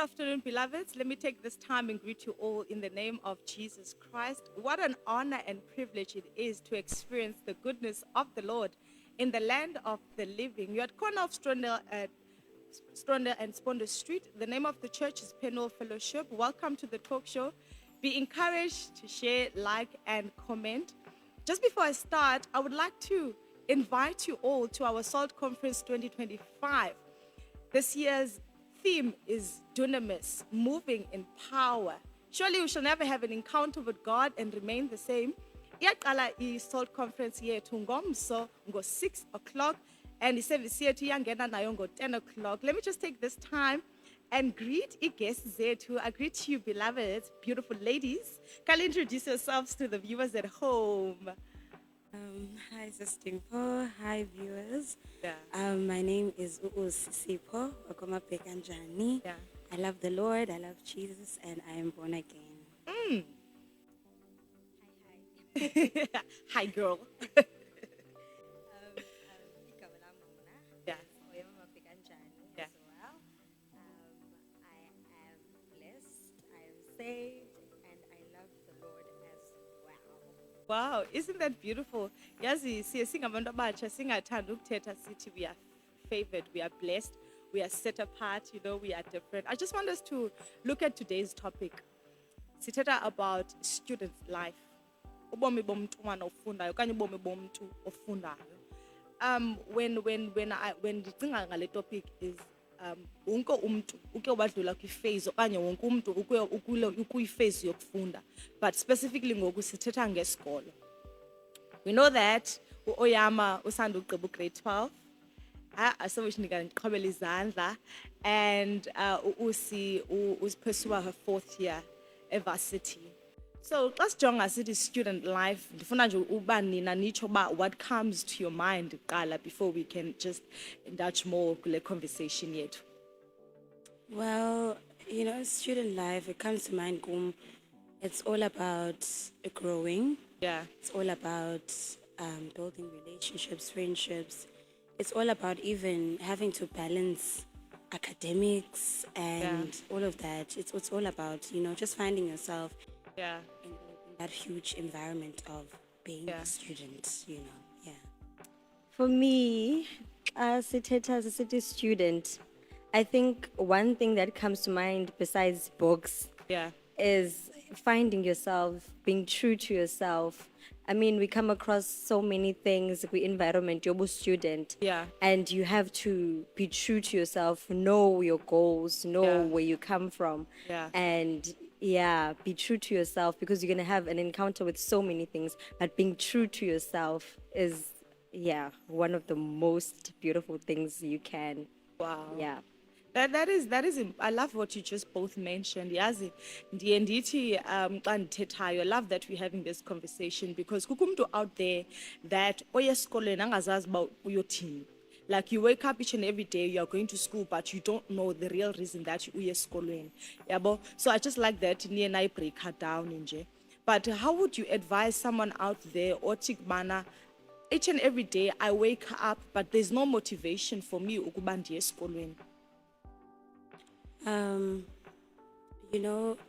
afternoon, beloveds. Let me take this time and greet you all in the name of Jesus Christ. What an honor and privilege it is to experience the goodness of the Lord in the land of the living. You're at corner of Stronder and Sponder Street. The name of the church is Penal Fellowship. Welcome to the talk show. Be encouraged to share, like, and comment. Just before I start, I would like to invite you all to our SALT Conference 2025. This year's theme is dunamis, moving in power. Surely we shall never have an encounter with God and remain the same. Iyaqala i-SALT Conference yethu ngomso ngo-6 o'clock and iservice yethu iyangena nayo ngo-10 o'clock. Let me just take this time and greet guests zethu. I greet you, beloved, beautiful ladies. Can you introduce yourselves to the viewers at home? Hi, this is Dimpho. Hi, viewers. Yeah. My name is Sipo Mabhekanjani. Yeah. I love the Lord, I love Jesus, and I am born again. Hi, girl. Igama lami Mona. Yeah. Mabhekanjani Yeah. as well. I am blessed, I am saved, and I love the Lord as well. Wow, isn't that beautiful? Yazi siye singabantu abatsha singathanda ukuthetha sithi we are favored, we are blessed, we are set apart, we are different. I just want us to look at today's topic. Sithetha about student life. Ubomi bomntwana ofundayo okanye ubomi bomntu ofundayo. When ndicinga ngale topic is wonke umuntu uke wadlula kwi-phase okanye wonke umuntu ukwi-phase yokufunda, but specifically ngoku sithetha ngesikolo. We know that uOyama usanda ugqiba grade 12. Asebeshinika ndiqhobela izandla, and usi pursue her 4th year varsity. So let's jonga sithi student life. Ndifuna nje uba nina nitsho ba what comes to your mind qala before we can just indulge more kule conversation yethu. Well, student life, it comes to mind, it's all about growing. Yeah. It's all about building relationships, friendships. It's all about even having to balance academics and all of that. It's all about, just finding yourself Yeah. in that huge environment of being a student, yeah. For me, as a city student, I think one thing that comes to mind besides books Yeah. is finding yourself, being true to yourself. I mean, we come across so many things, the environment, you're a student. Yeah. And you have to be true to yourself, know your goals, know where you come from. Yeah. And be true to yourself because you're going to have an encounter with so many things. But being true to yourself is, one of the most beautiful things you can. Wow. Yeah. That is I love what you just both mentioned. Yazi ndiye ndithi xa ndithethayo, I love that we're having this conversation because kukho umuntu out there that oye esikolweni angazazi uba uyothini. Like you wake up each and every day, you are going to school, but you don't know the real reason that you uye esikolweni. Yabo? So I just like that niye na break her down nje. But how would you advise someone out there othi kubana each and every day I wake up but there's no motivation for me ukuba ndiye esikolweni?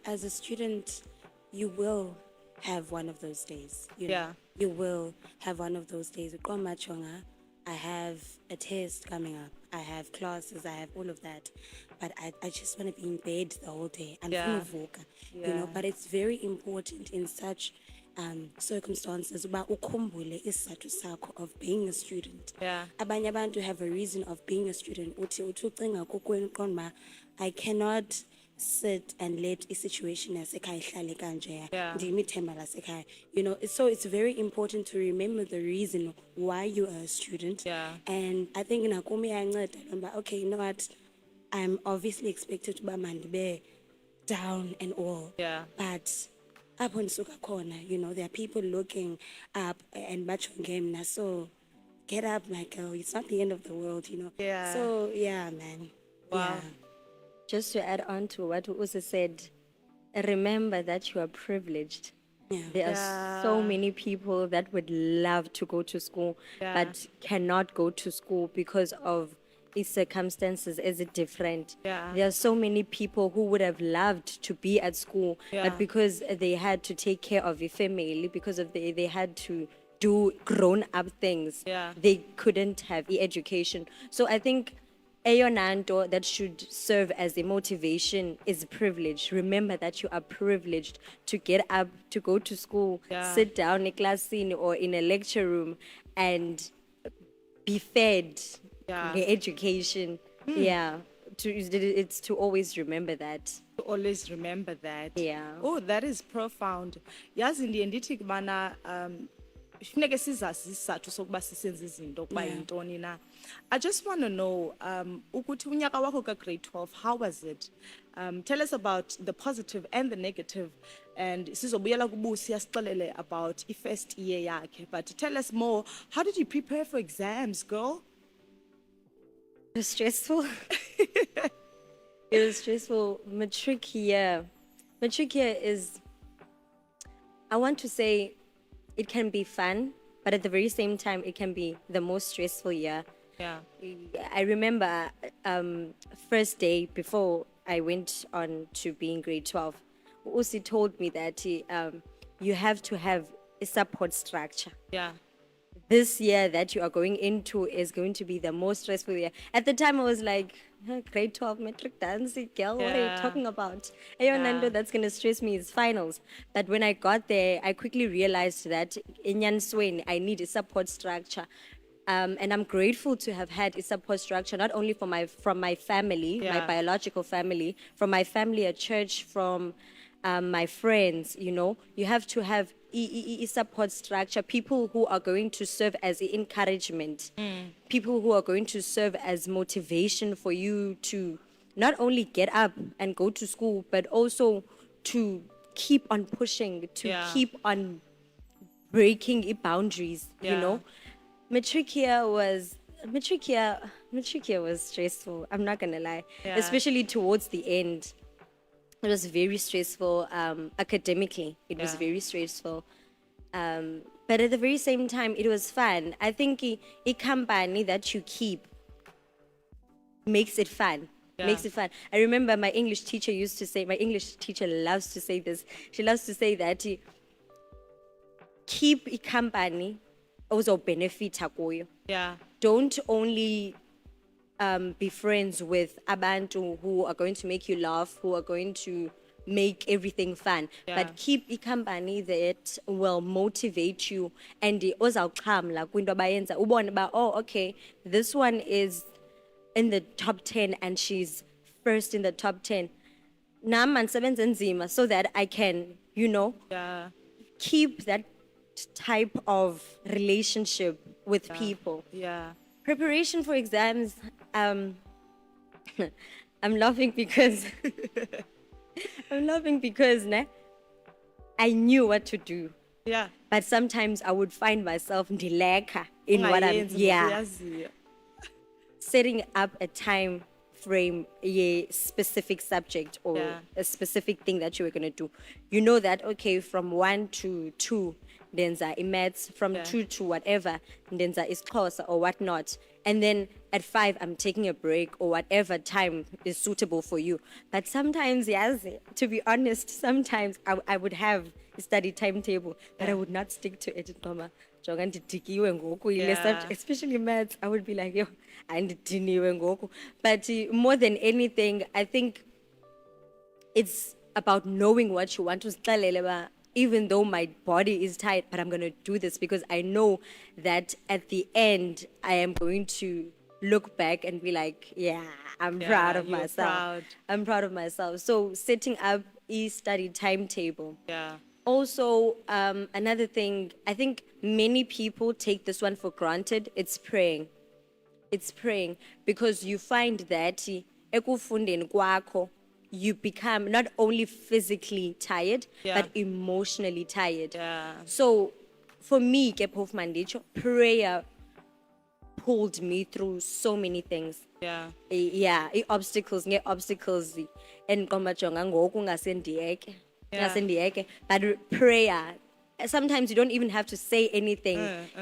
As a student, you will have one of those days. You will have one of those days. I have a test coming up. I have classes. I have all of that. But I just want to be in bed the whole day. And but it's very important in such circumstances uba ukhumbule isizathu sakho of being a student. Yeah. Abanye abantu have a reason of being a student. Uthi ucinga kokwenu qonda I cannot sit and let a situation yasekhaya ihlale kanje. Ndimithemba lasekhaya. So it's very important to remember the reason why you are a student. Yeah. And I think nakumi yanceda okay, you know what? I'm obviously expected to be mandibe down and all. Yeah. But up on suka corner, there are people looking up and batchong so get up, my girl. It's not the end of the world, Yeah. So man. Wow. Yeah. Just to add on to what Usa said, remember that you are privileged. Yeah. There are so many people that would love to go to school, but cannot go to school because of circumstances is it different. Yeah. There are so many people who would have loved to be at school, Yeah. but because they had to take care of a family, because of they had to do grown up things, Yeah. they couldn't have the education. So I think Eyonanto that should serve as a motivation is privilege. Remember that you are privileged to get up, to go to school, Yeah. sit down in class or in a lecture room and be fed Yeah. the education. Yeah. It's to always remember that. To always remember that. Yeah. Oh, that is profound. Yazi ndiye ndithi kubana funeke sizazi isizathu sokuba sisenze izinto kuba yintoni na. I just want to know ukuthi unyaka wakho ka grade 12, how was it? Tell us about the positive and the negative, and sizobuyela kubusi asixelele about i-first year yakhe. But tell us more, how did you prepare for exams, girl? It was stressful. It was stressful. Matric year is, I want to say, it can be fun, but at the very same time, it can be the most stressful year. Yeah. I remember first day before I went on to being grade 12, Usi told me that you have to have a support structure. Yeah. This year that you are going into is going to be the most stressful year. At the time, I was like, grade 12 metric dance, girl, what are you Yeah. talking about? Nando, that's going to stress me is finals. But when I got there, I quickly realized that in Yanswain, I need a support structure. And I'm grateful to have had a support structure, not only from my family, my Yeah. biological family, from my family at church, from my friends. You have to have a support structure, people who are going to serve as encouragement, people who are going to serve as motivation for you to not only get up and go to school, but also to keep on pushing, to Yeah. keep on breaking boundaries, Yeah. Matric year was stressful. I'm not gonna lie, Yeah. especially towards the end. It was very stressful. Academically, it was Yeah. very stressful. But at the very same time, it was fun. I think a company that you keep makes it fun. Yeah. Makes it fun. I remember my English teacher used to say. My English teacher loves to say this. She loves to say that keep a company also benefit kuyo. Yeah. Don't only be friends with abantu who are going to make you laugh, who are going to make everything fun, Yeah. but keep a company that will motivate you and ozawuxhamla kwinto abayenza ubone ba, oh okay, this one is in the top 10 and she's first in the top 10. Nam mandisebenze nzima so that I can, Yeah. keep that type of relationship with people. Yeah. Preparation for exams, I'm laughing because I knew what to do. Yeah. But sometimes I would find myself ndileka in what I'm setting up a time frame, a specific subject or Yeah. a specific thing that you were going to do. You know that, okay, from 1 to 2, then maths, from Yeah. 2 to whatever, then is course or whatnot. And then at 5, I'm taking a break or whatever time is suitable for you. But sometimes, yes, to be honest, sometimes I would have a study timetable, but I would not stick to it. Yeah. Especially maths, I would be like, yo, but more than anything, I think it's about knowing what you want to. Even though my body is tired, but I'm going to do this because I know that at the end, I am going to look back and be like, yeah, I'm proud of you're myself. proud. I'm proud of myself. So setting up a study timetable. Yeah. Also, another thing, I think many people take this one for granted. It's praying. It's praying because you find that ekufundeni kwakho, you become not only physically tired, Yeah. but emotionally tired. Yeah. So for me, prayer pulled me through so many things. Yeah. Yeah, obstacles, and but prayer, sometimes you don't even have to say anything.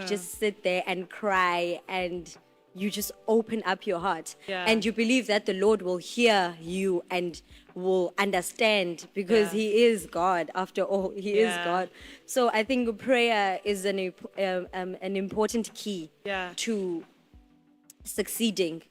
Just sit there and cry and you just open up your heart Yeah. and you believe that the Lord will hear you and will understand because Yeah. He is God. After all, He is Yeah. God. So I think prayer is an important key Yeah. to succeeding,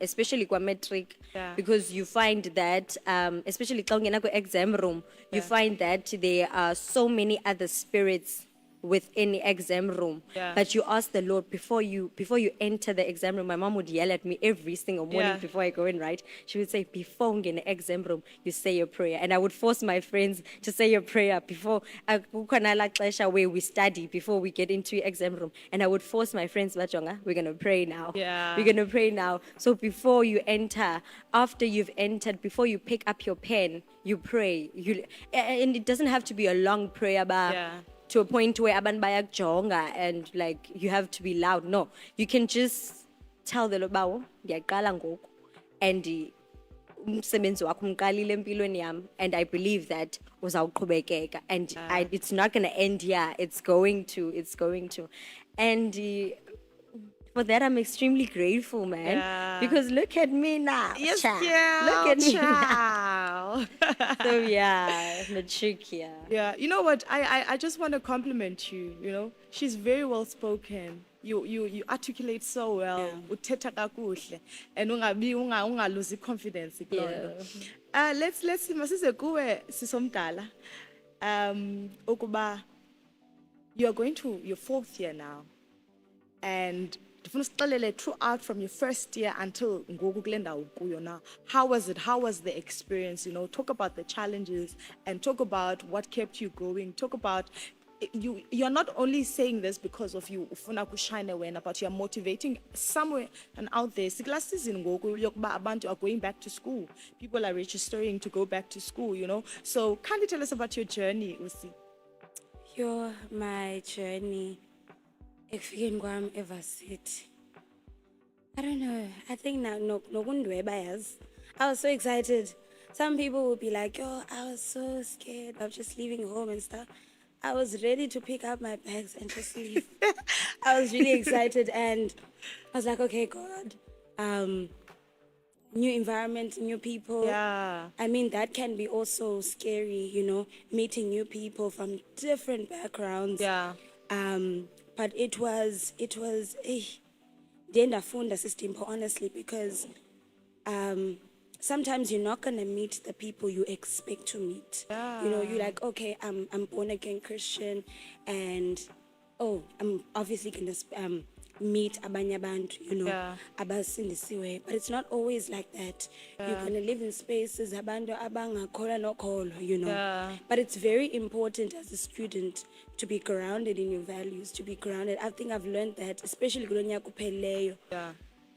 especially kwa metric, Yeah. because you find that, especially xa ungena exam room, you Yeah. find that there are so many other spirits within the exam room. Yeah. But you ask the Lord before you enter the exam room. My mom would yell at me every single morning Yeah. before I go in, right? She would say, before you in the exam room, you say your prayer. And I would force my friends to say your prayer before where we study before we get into the exam room. And I would force my friends, Bajonga, we're gonna pray now. Yeah. We're gonna pray now. So before you enter, after you've entered, before you pick up your pen, you pray. And it doesn't have to be a long prayer, but Yeah. to a point where abantu bayakujonga and like you have to be loud. No, you can just tell the Lord, bawo, ngiyaqala ngoku, and umsebenzi wakho umqalile empilweni yami, and I believe that uzawuqhubekeka, and it's not going to end here. It's going to, and for that I'm extremely grateful, man. Yeah. Because look at me now. Yes, cha. yeah. Look at me now. Ciao. So yeah, matric, yeah. Yeah, you know what? I just want to compliment you. You know, she's very well spoken. You articulate so well. Uthetha kakuhle, and unga lose confidence. Let's see. Masize kuwe sisomdala. Ukuba you are going to your 4th year now, and throughout from your first year until ngoku kule ndawo ukuyo now, how was it? How was the experience? You know, talk about the challenges and talk about what kept you going. Talk about you're not only saying this because of you ufuna kushine wena, but you're motivating somewhere and out there. Sikula season ngoku yokuba abantu are going back to school. People are registering to go back to school, you know. So can you tell us about your journey, Usi? My journey. Ekufike kwami evarsity. I don't know. I think now I was so excited. Some people would be like, "Yo, I was so scared of just leaving home and stuff." I was ready to pick up my bags and just leave. I was really excited, and I was like, "Okay, God, new environment, new people." Yeah. I mean, that can be also scary, you know, meeting new people from different backgrounds. Yeah. But it was ndafunda Dimpho, honestly, because sometimes you're not gonna meet the people you expect to meet. You know, you're like, okay, I'm born again Christian, and I'm obviously gonna meet abanye abantu, you know, abasindisiwe. But it's not always like that. You're gonna live in spaces abantu abangakholwa nokholo, you know. But it's very important as a student to be grounded in your values, to be grounded. I think I've learned that, especially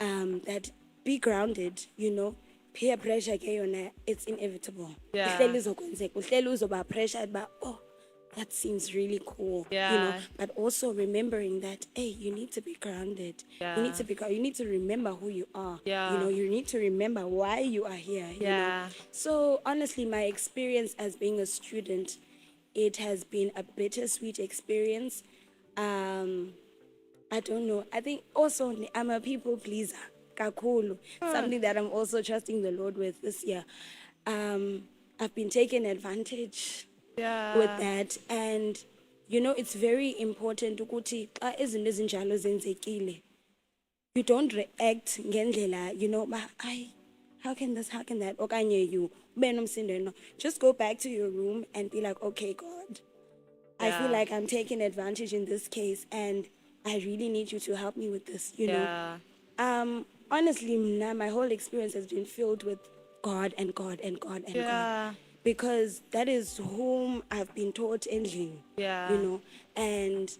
that be grounded, you know. Peer pressure it's inevitable. Pressured, but that seems really cool. You know, but also remembering that, hey, you need to be grounded. You need to remember who you are. You know, you need to remember why you are here. You know? So honestly, my experience as being a student, it has been a bittersweet experience. I don't know. I think also I'm a people pleaser. Kakulu. Something that I'm also trusting the Lord with this year. I've been taken advantage with that, and you know, it's very important ukuthi xa izinto ezinjalo zenzekile, you don't react ngendlela, you know, how can this, how can that, okanye you ube nomsindo, no. Just go back to your room and be like, okay, God, I feel like I'm taking advantage in this case, and I really need you to help me with this, you know. Honestly, my whole experience has been filled with God and God and God and God. Because that is whom I've been taught ending, you know. And,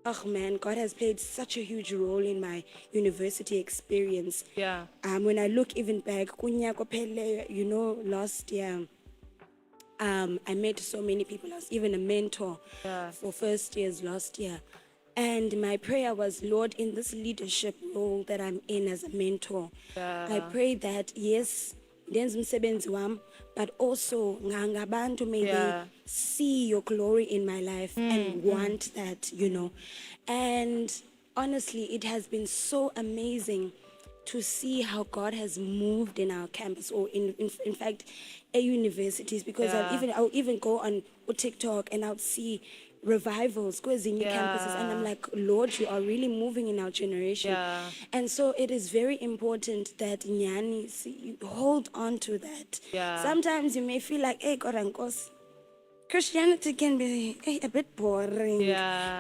oh man, God has played such a huge role in my university experience. When I look even back, you know, last year, I met so many people. I was even a mentor for first years last year. And my prayer was, Lord, in this leadership role that I'm in as a mentor, I pray that, yes, but also may they see your glory in my life and want that, you know. And honestly, it has been so amazing to see how God has moved in our campus, or in fact, at universities, because I'll even go on TikTok and I'll see revivals kwezinye campuses, and I'm like, Lord, you are really moving in our generation. And so it is very important that nyani, you hold on to that. Sometimes you may feel like, hey, God and Christianity can be a bit boring.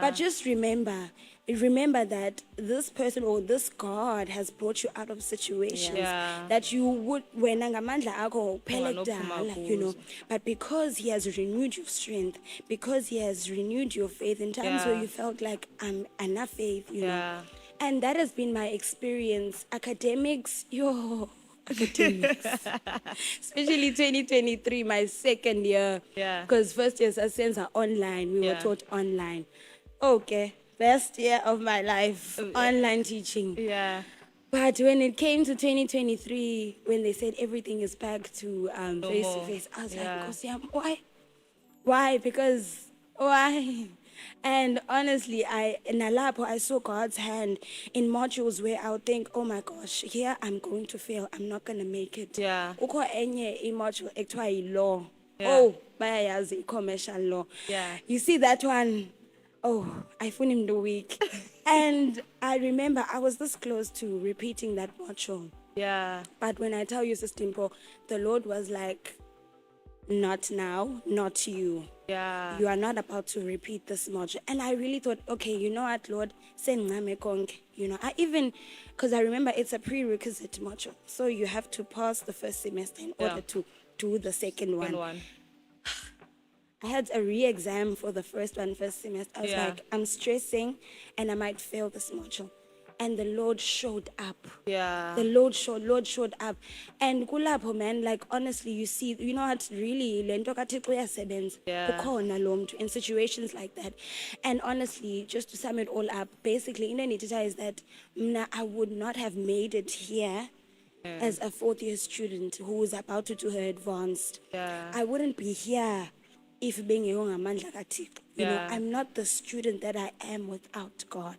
But just remember that this person or this God has brought you out of situations that you would, when ngamandla akho uphele kudala, but because he has renewed your strength, because he has renewed your faith in times where you felt like I'm enough faith, and that has been my experience. Academics, academics. Especially 2023, my second year. Because first year sessions are online. We were taught online. Okay, best year of my life, online teaching. But when it came to 2023, when they said everything is back to face-to-face, I was like, Nkosiyam, why? Why? Because, why? And honestly, in Alapo, I saw God's hand in modules where I would think, oh my gosh, here I'm going to fail. I'm not going to make it. Uko enye module ekuthiwa law. Oh, bayayazi commercial law. You see that one? Oh, I found him the week. And I remember I was this close to repeating that module. But when I tell you, Sister Dimpho, the Lord was like, not now, not you. You are not about to repeat this module. And I really thought, okay, you know what, Lord, sengame konke. I even, because I remember it's a prerequisite module. So you have to pass the first semester in order to do the second one. I had a re-exam for the first semester. I was like, I'm stressing and I might fail this module. And the Lord showed up. The Lord showed up. And kulapho, man, like honestly, you see, you know what, really, lento kaThixo iyasebenza. Ukhona lo mntu in situations like that. And honestly, just to sum it all up, basically, in the is that I would not have made it here as a fourth year student who is about to do her advanced. I wouldn't be here if being ngamandla kaThixo. I'm not the student that I am without God.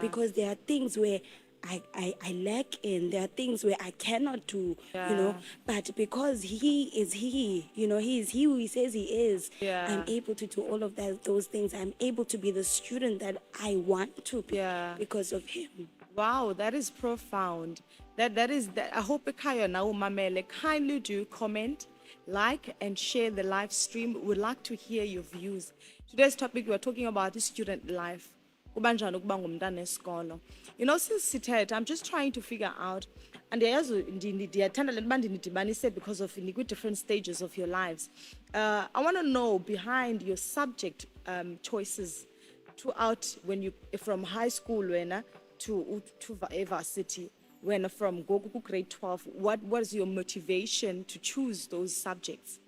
Because there are things where I lack in, there are things where I cannot do, but because he is he is he who he says he is, I'm able to do all of those things. I'm able to be the student that I want to be because of him. Wow, that is profound. That is that. I hope Ekaya now Mamele kindly do comment, like, and share the live stream. We'd like to hear your views. Today's topic, we're talking about the student life. Since sithetha, I'm just trying to figure out, and because of different stages of your lives. I want to know behind your subject choices throughout when you from high school to varsity. When from Goku grade 12, what was your motivation to choose those subjects?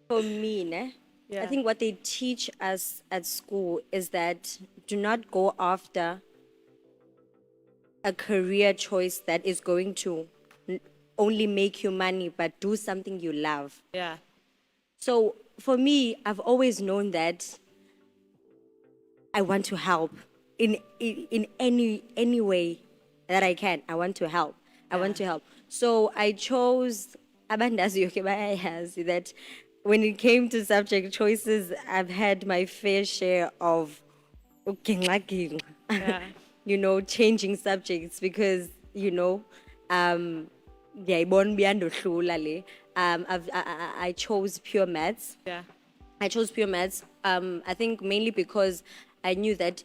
For me, I think what they teach us at school is that do not go after a career choice that is going to only make you money, but do something you love. So for me, I've always known that I want to help in any way that I can. I want to help. I want to help. So I chose that when it came to subject choices, I've had my fair share of changing subjects because I chose pure maths. I chose pure maths. I think mainly because I knew that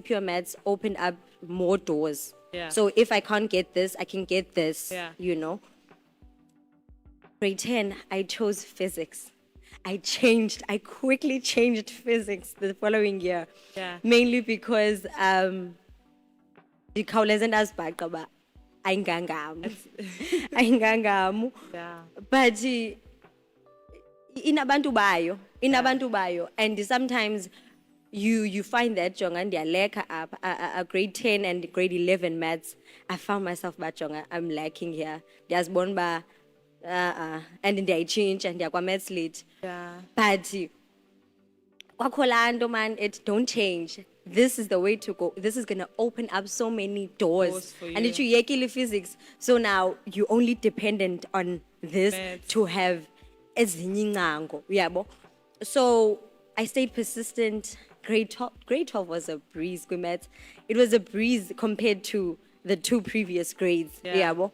pure maths opened up more doors. So if I can't get this, I can get this. Grade 10, I chose physics. I quickly changed physics the following year. Mainly because ayingangamu. But inabantu bayo, and sometimes you find that jonga ndiyaleka up a grade 10 and grade 11 maths. I found myself jonga I'm lacking here. Ndiyazibona ba and ndiyayitshintsha ndiyakwa maths lit. But Kwakholando, man, it don't change. This is the way to go. This is gonna open up so many doors. Doors for And it's you. yekile physics. So now you're only dependent on this Maths. to have ezinye incango, yabo. So I stayed persistent. Grade 12 was a breeze, Maths. It was a breeze compared to the two previous grades, Yeah. yabo.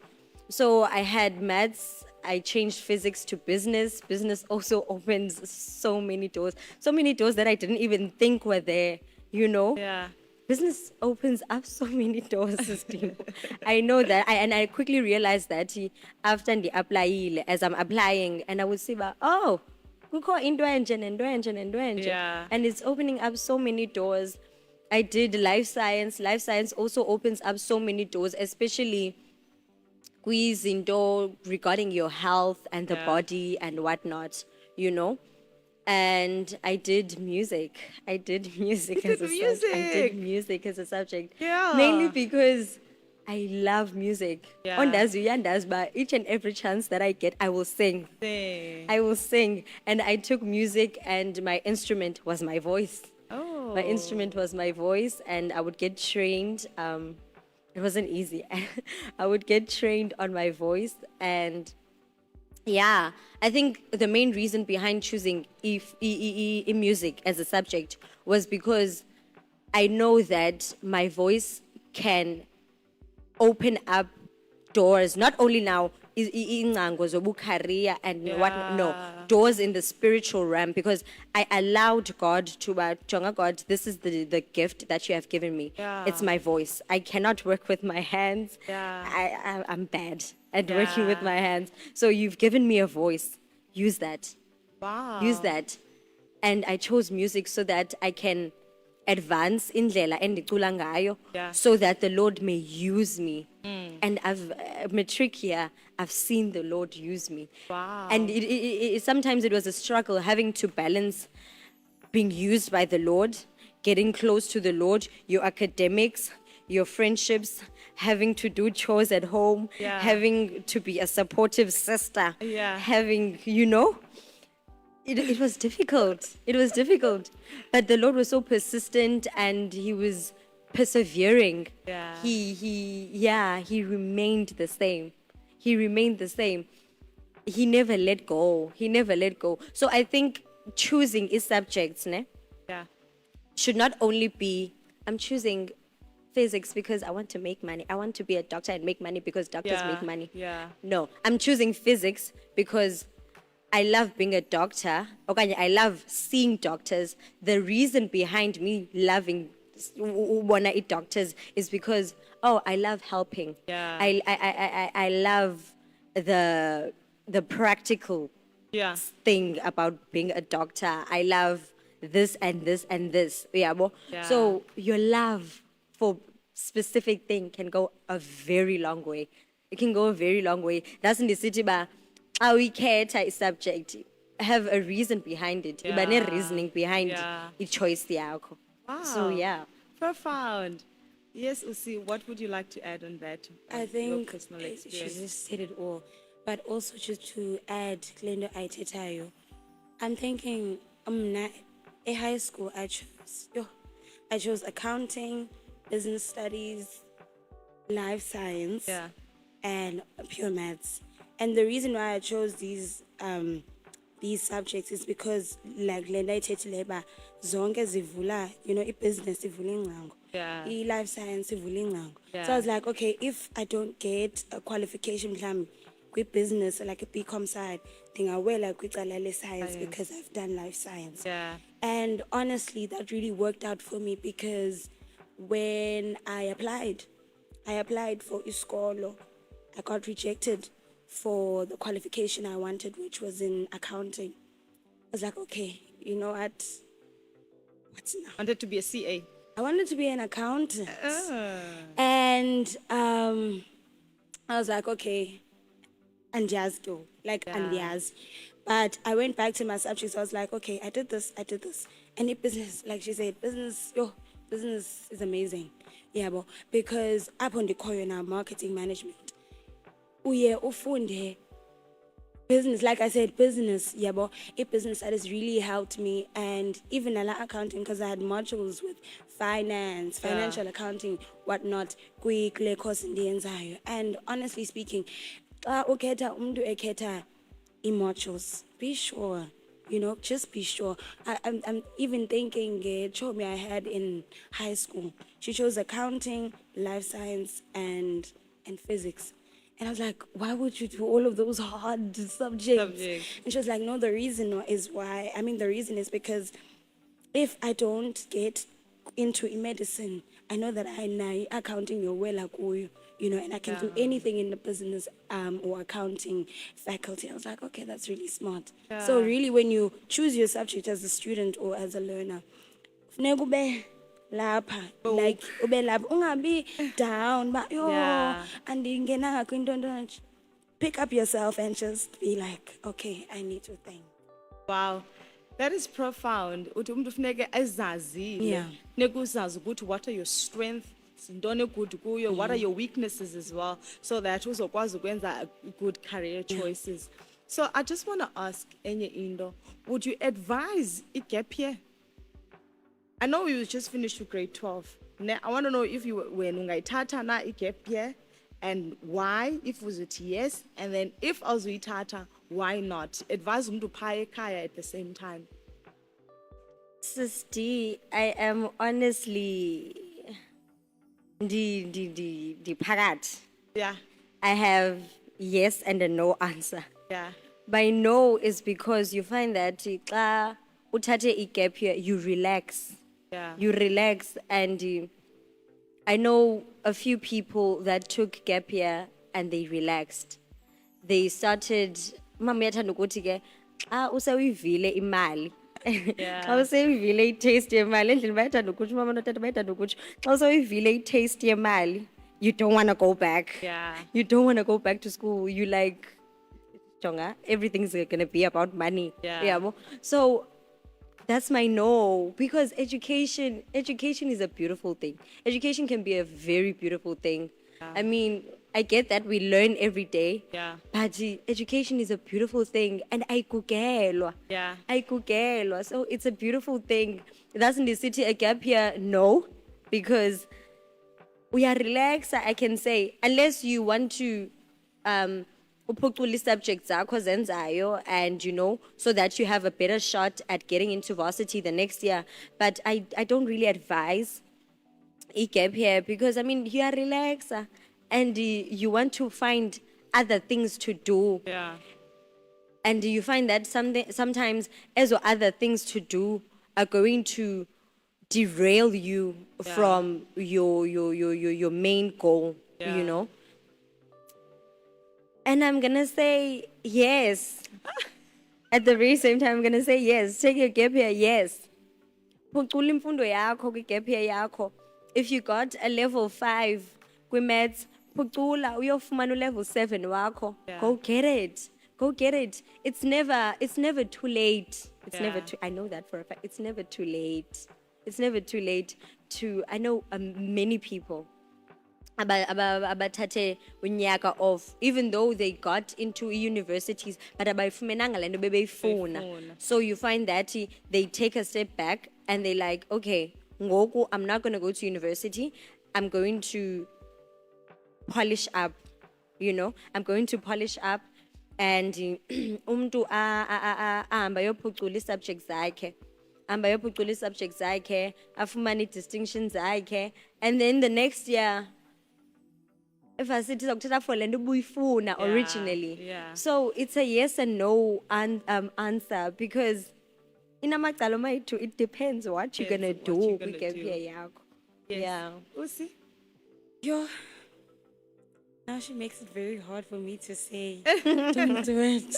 So I had maths. I changed physics to business. Business also opens so many doors that I didn't even think were there, you know? Yeah. Business opens up so many doors, Steve. I know that. And I quickly realized that after the apply, as I'm applying, and I would say, oh, kukho into enje nento enje nento enje. Yeah. And it's opening up so many doors. I did life science. Life science also opens up so many doors, especially kwizinto regarding your health and the Yeah. body and whatnot, you know. And I did music. I did music You as did a subject. I did music. music as a subject. Yeah. Mainly because I love music. Yeah. But each and every chance that I get, I will sing. Sing. I will sing. And I took music, and my instrument was my voice. Oh. My instrument was my voice, and I would get trained. It wasn't easy. I would get trained on my voice, and yeah, I think the main reason behind choosing music as a subject was because I know that my voice can open up doors, not only now incango zobucareer and what, no, Yeah. doors in the spiritual realm, because I allowed God to Jonga, God, this is the gift that you have given me. Yeah. It's my voice. I cannot work with my hands. Yeah. I'm bad at working with Yeah. my hands. So you've given me a voice. Use that. Wow. Use that. And I chose music so that I can advance indlela endicula ngayo, Yeah. so that the Lord may use me. And I've matric here, I've seen the Lord use me. Wow. And sometimes it was a struggle having to balance being used by the Lord, getting close to the Lord, your academics, your friendships, having to do chores at home, Yeah. having to be a supportive sister, Yeah. having, you know, it was difficult. It was difficult. But the Lord was so persistent, and he was persevering. Yeah. He remained the same. He remained the same. He never let go. He never let go. So I think choosing his subjects, ne, Yeah. should not only be, I'm choosing physics because I want to make money. I want to be a doctor and make money because doctors Yeah. make money. Yeah. No, I'm choosing physics because I love being a doctor. Okay, I love seeing doctors. The reason behind me loving wanna eat doctors is because, oh, I love helping. Yeah. I love the practical Yeah. thing about being a doctor. I love this and this and this. Yeah, Yeah. so your love for specific thing can go a very long way. It can go a very long way. That's in the city, but how we care a subject. Have a reason behind it. Yeah. Iba ne-reasoning behind Yeah. the choice yakho. Wow. So yeah. Profound. Yes, Usi, what would you like to add on that? I Your think personal she experience. just said it all. But also just to add, Glenda Aitetayo, I'm thinking, in high school, I chose accounting, business studies, life science, Yeah. and pure maths. And the reason why I chose these subjects is because, like Glenda Aitetayo, zonke zivula, business zivula ingcango. Yeah. Life science ivula ingcango. So Yeah. I was like, okay, if I don't get a qualification with business, like a BCom side, ndingawela kwicala le-science because I've done life science. Yeah. And honestly, that really worked out for me because when I applied for iskolo, I got rejected for the qualification I wanted, which was in accounting. I was like, okay, you know what? What's now? Wanted to be a CA. I wanted to be an accountant. Ah. And I was like, okay, andiyazi to, like Yeah. andiyazi. But I went back to my subjects. I was like, okay, I did this. And business, like she said, business is amazing. Yeah, but because up on the now marketing management, uye ufunde business, like I said, business, yabo, a business that has really helped me, and even a lot accounting, because I had modules with finance, financial accounting, whatnot, quick course in the and honestly speaking, modules, be sure. Just be sure. I'm even thinking, Chomi I had in high school. She chose accounting, life science, and physics. And I was like, why would you do all of those hard subjects? And she was like, no, the reason is because if I don't get into medicine, I know that I know accounting you're well like and I can do anything in the business or accounting faculty. I was like, okay, that's really smart. So really, when you choose your subject as a student or as a learner, funeka ube lapha, like ube lapha, ungabi down, but andingenanga kwinto nje. Pick up yourself and just be like, okay, I need to think. Wow. That is profound. Uthi umuntu funeke ezazile. Yeah. Funeke uzazi ukuthi what are your strengths, sintoni good kuyo, what are your weaknesses as well, so that uzokwazi ukwenza good career choices. So I just want to ask enye into, would you advise a gap year? I know you just finished with grade 12. I want to know if you were ungayithatha na a gap year, and why, if was it yes, and then if awuzuyithatha, why not? Advise umuntu phaya ekhaya at the same time. Sis D, I am honestly the parat. Yeah. I have yes and a no answer. Yeah. By no is because you find that xa uthathe i-gap year, you relax. Yeah. You relax, and I know a few people that took gap year and they relaxed. They started, mama yathanda ukuthi ke xa usewuyivile imali. Xa usewuyivile i-taste yemali, endlini bayathanda ukuthi mama notata bayathanda ukuthi xa usewuyivile i-taste yemali, you don't want to go back. Yeah. You don't want to go back to school. You like, Jonga, everything's going to be about money. Yeah. So that's my no, because education is a beautiful thing. Education can be a very beautiful thing. I mean, I get that we learn every day. Yeah. But education is a beautiful thing, and ayikugelwa. Yeah. Ayikugelwa. So it's a beautiful thing. That's in the city a gap here, no, because we are relaxed, I can say, unless you want to uphucula subjects zakho zenzayo, and so that you have a better shot at getting into varsity the next year. But I don't really advise a gap here, because I mean, you are relaxed and you want to find other things to do. Yeah. And you find that sometimes as other things to do are going to derail you from your main goal, And I'm gonna say yes. At the very same time, I'm gonna say yes. Take your gap year, yes. Phucula imfundo yakho kwi-gap year yakho. If you got a level 5 kwi-maths, phucula uyofumana level 7 wakho. Go get it. Go get it. It's never too late. It's never too. I know that for a fact. It's never too late. It's never too late to. I know many people abathathe unyaka off, even though they got into universities, but abayifumenanga lento bebeyifuna. So you find that they take a step back and they like, okay, ngoku I'm not going to go to university. I'm going to polish up. I'm going to polish up, and umntu ahamba yophucula i-subjects zakhe. Afumane i-distinctions zakhe, and then the next year if I sit for originally. Yeah. So it's a yes and no answer, because in it depends what you're gonna do. Yeah. Usi? Yo. Now she makes it very hard for me to say don't do it.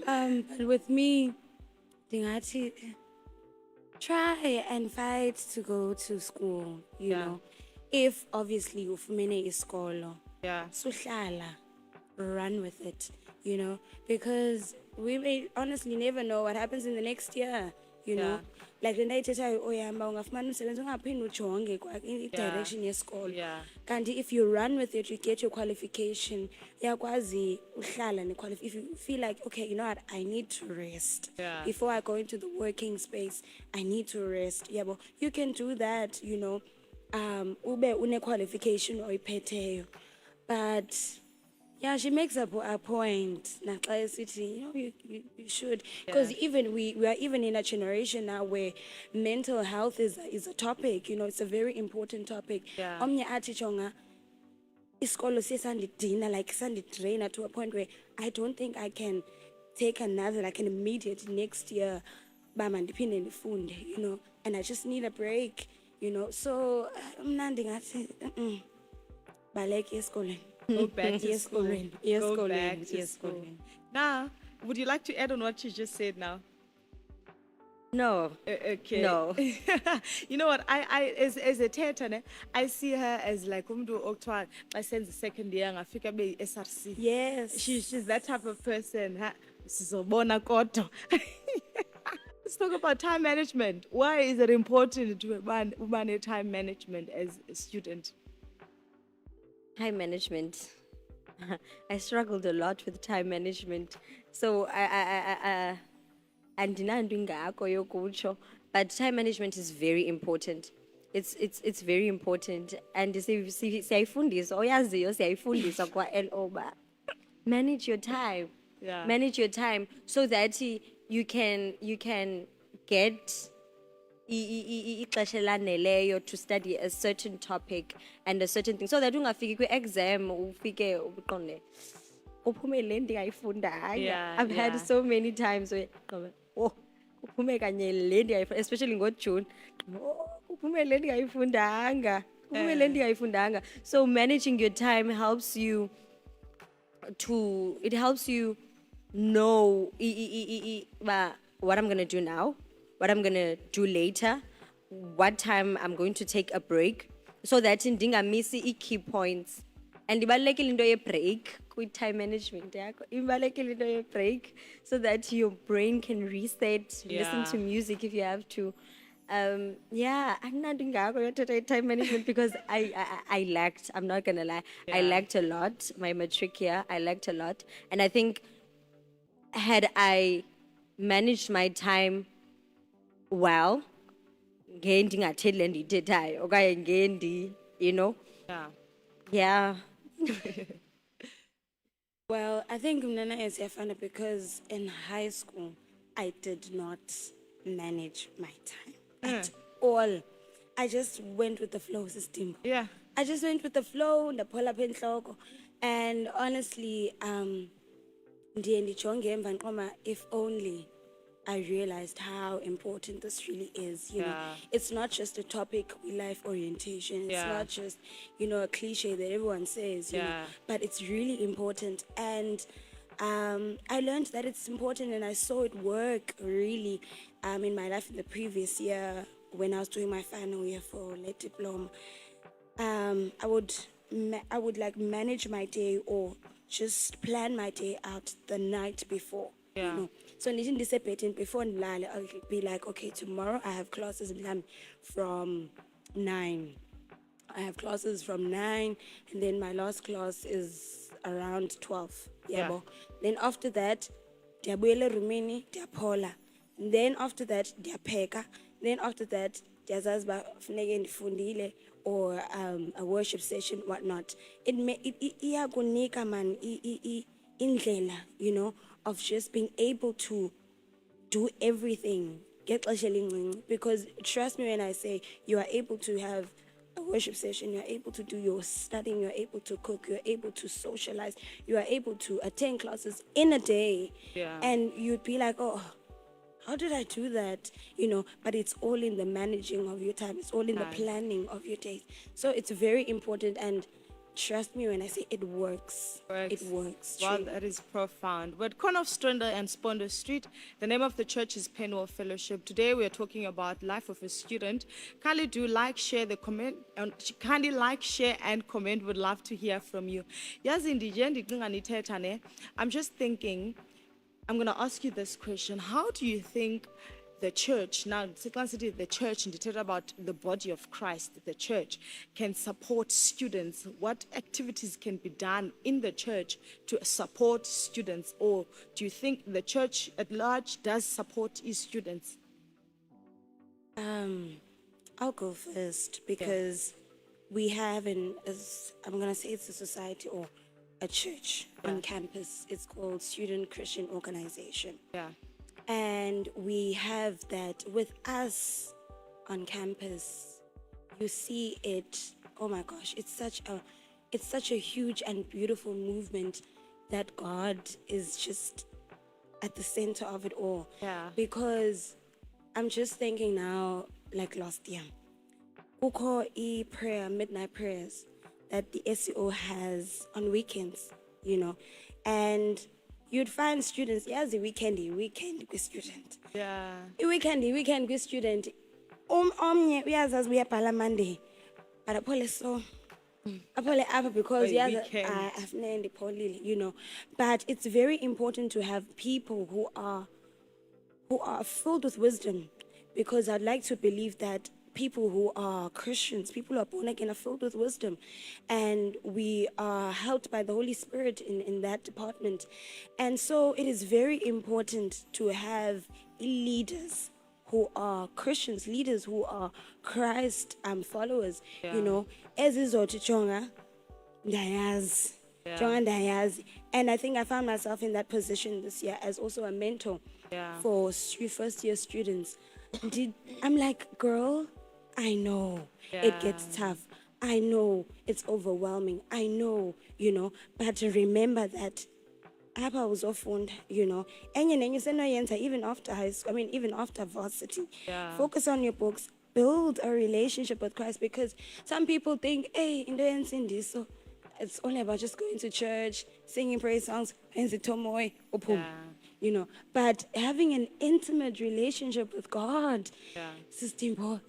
But with me, try and fight to go to school, you know. If obviously ufumene isikolo, suhlala, run with it, because we may honestly never know what happens in the next year. you know. Yeah. Like le nto ayithethayo oyihamba ungafumana umsebenzi ungaphinde ujonge i-direction yesikolo. Yeah. Kanti if you run with it, you get your qualification, uyakwazi uhlala if you feel like, okay, you know what, I need to rest. Yeah. Before I go into the working space, I need to rest. Yeah, but you can do that, you know. Ube une qualification oyiphetheyo. But yeah, she makes a point. Naxa esithi, you know, you should. Because even we are even in a generation now where mental health is a topic, you know, it's a very important topic. Yeah. Omnye athi chonga, isikolo sesandidina, like sandidraina to a point where I don't think I can take another, like an immediate next year, ndiphinde ndifunde, you know, and I just need a break, you know. So, mna ndingathi, baleki esikolweni. Go back to school. Yes, Go Colin. back to Yes, school. Colin. Now, would you like to add on what you just said now? No. Okay. No. You know what? I as a theatre, I see her as like umdu oktwa. I sense the second year ngafika be SRC. Yes. She's that type of person. Sizobona kodwa. Let's talk about time management. Why is it important to manage time management as a student? Time management. I struggled a lot with time management. So andinanto ingako yokutsho, but time management is very important. It's very important, and siyayifundisa oyaziyo siyayifundisa kwa LO ba. Manage your time. Yeah. Manage your time so that you can get ixesha elaneleyo to study a certain topic and a certain thing, so that ungafiki kwi-exam ufike uqonde uphume le ndingayifundanga. Yeah, I've had yeah. so many times where uphume kanye le ndingayifundanga, especially ngoJune, uphume le ndingayifundanga, uphume le ndingayifundanga. So managing your time helps you know what I'm going to do now, what I'm going to do later, what time I'm going to take a break, so that ndingamisi key points. And ibalulekile into ye break with time management yakho. Ibalulekile into ye break so that your brain can reset, listen to music if you have to. Yeah, I'm not doing time management because I lacked, I'm not gonna lie. I lacked a lot. My matric year, I lacked a lot. And I think had I managed my time well, you know? Yeah. Yeah. Well, I think Mnana is funny because in high school, I did not manage my time at all. I just went with the flow system. Yeah. I just went with the flow, the pull up in logo. And honestly, if only I realized how important this really is. You know, it's not just a topic with life orientation. It's not just, you know, a cliche that everyone says, you know, but it's really important. And I learned that it's important, and I saw it work really in my life in the previous year when I was doing my final year for late diploma. I would like manage my day or just plan my day out the night before. You know? So before I'll be like, okay, tomorrow I have classes from 9. I have classes from 9, and then my last class is around 12. Yeah. Then after that, diabuyele rumini, diapola. Then after that, diapeka. Then after that, diazazi ba funeke ndifundile or a worship session, whatnot. Iyakunika man indlela, you know, of just being able to do everything. Because trust me when I say you are able to have a worship session, you're able to do your studying, you're able to cook, you're able to socialize, you are able to attend classes in a day. And you'd be like, oh, how did I do that? You know, but it's all in the managing of your time. It's all in the planning of your days. So it's very important, and trust me when I say it works. It works. Wow, truly. that is profound. We're at corner of Stranda and Spondo Street. The name of the church is Penwell Fellowship. Today we are talking about life of a student. Kindly do like, share the comment. Kindly like, share, and comment. Would love to hear from you. I'm just thinking, I'm going to ask you this question. How do you think the church, now the church, and talk about the body of Christ, the church can support students, what activities can be done in the church to support students, or do you think the church at large does support its students? I'll go first because we have I'm going to say it's a society or a church on campus. It's called Student Christian Organization. Yeah. And we have that with us on campus. You see it, oh my gosh, it's such a huge and beautiful movement that God is just at the center of it all. Yeah. Because I'm just thinking now, like last year, Kuko midnight prayers that the SEO has on weekends, and you'd find students, yes, the weekend with student. Yeah. Weekend with student. We as we are Monday, but Apollo so. Apollo up because I've named the But it's very important to have people who are filled with wisdom, because I'd like to believe that people who are Christians, people who are born again, are filled with wisdom, and we are helped by the Holy Spirit in that department. And so it is very important to have leaders who are Christians, leaders who are Christ followers, as is Chonga, Dayaz. And I think I found myself in that position this year as also a mentor for first year students. I'm like, girl, I know it gets tough. I know it's overwhelming. I know, but remember that Abba was often, and you say no, even after high school, even after varsity. Focus on your books, build a relationship with Christ, because some people think, hey, in this, so it's only about just going to church, singing praise songs, but having an intimate relationship with God, Sister,